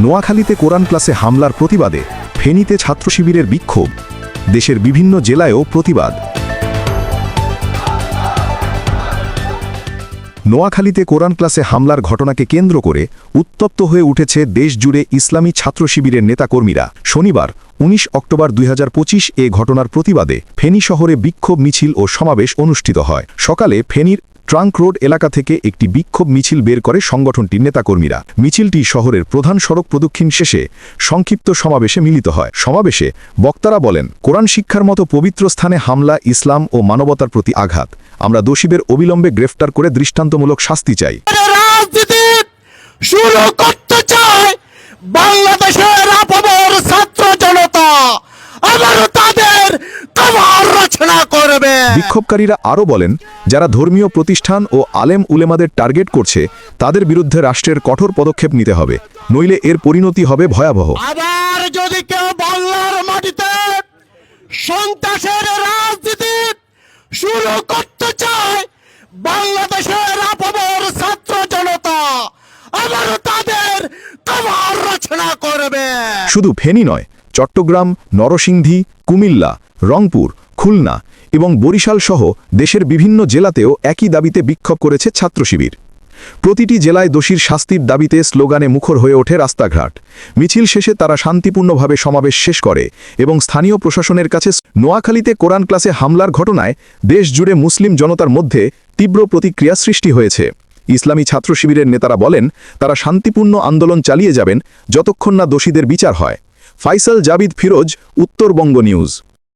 নোয়াখালীতে কোরআন ক্লাসে হামলার প্রতিবাদে ফেনীতে ছাত্র শিবিরের বিক্ষোভ, দেশের বিভিন্ন জেলায়ও প্রতিবাদ। নোয়াখালীতে কোরআন ক্লাসে হামলার ঘটনাকে কেন্দ্র করে উত্তপ্ত হয়ে উঠেছে দেশজুড়ে ইসলামী ছাত্র শিবিরের নেতাকর্মীরা। শনিবার ১৯ অক্টোবর ২০২৫ এ ঘটনার প্রতিবাদে ফেনী শহরে বিক্ষোভ মিছিল ও সমাবেশ অনুষ্ঠিত হয়। সকালে ফেনীর ট্রাঙ্ক রোড এলাকা থেকে একটি বিক্ষোভ মিছিল বের করে সংগঠনটির নেতাকর্মীরা। মিছিলটি শহরের প্রধান সড়ক প্রদক্ষিণ শেষে সংক্ষিপ্ত সমাবেশে মিলিত হয়। সমাবেশে বক্তারা বলেন, কোরআন শিক্ষার মতো পবিত্র স্থানে হামলা ইসলাম ও মানবতার প্রতি আঘাত। আমরা দোষীদের অবিলম্বে গ্রেফতার করে দৃষ্টান্তমূলক শাস্তি চাই। রাজনীতি শুরু করতে চায় বাংলাদেশের আপামর ছাত্র জনতা, আবার তাদের কবর রচনা করবে। বিক্ষোভকারীরা আরও বলেন, যারা ধর্মীয় প্রতিষ্ঠান ও আলেম উলেমাদের টার্গেট করছে তাদের বিরুদ্ধে রাষ্ট্রের কঠোর পদক্ষেপ নিতে হবে, নইলে এর পরিণতি হবে ভয়াবহ। আবার যদি কেউ বাংলার মাটিতে সন্ত্রাসের রাজনীতি শুরু করতে চায় বাংলাদেশের আপামর ছাত্র জনতা, আবার তাদের কবর রচনা করবে। শুধু ফেনী নয়, চট্টগ্রাম, নরসিংদী, কুমিল্লা, রংপুর, খুলনা এবং বরিশাল সহ দেশের বিভিন্ন জেলাতেও একই দাবিতে বিক্ষোভ করেছে ছাত্র শিবির। প্রতিটি জেলায় দোষীর শাস্তির দাবিতে স্লোগানে মুখর হয়ে ওঠে রাস্তাঘাট। মিছিল শেষে তারা শান্তিপূর্ণভাবে সমাবেশ শেষ করে এবং স্থানীয় প্রশাসনের কাছে। নোয়াখালীতে কোরআন ক্লাসে হামলার ঘটনায় দেশ জুড়ে মুসলিম জনতার মধ্যে তীব্র প্রতিক্রিয়া সৃষ্টি হয়েছে। ইসলামী ছাত্র শিবিরের নেতারা বলেন, তারা শান্তিপূর্ণ আন্দোলন চালিয়ে যাবেন যতক্ষণ না দোষীদের বিচার হয়। ফাইসাল জাবিদ ফিরোজ, উত্তরবঙ্গ নিউজ।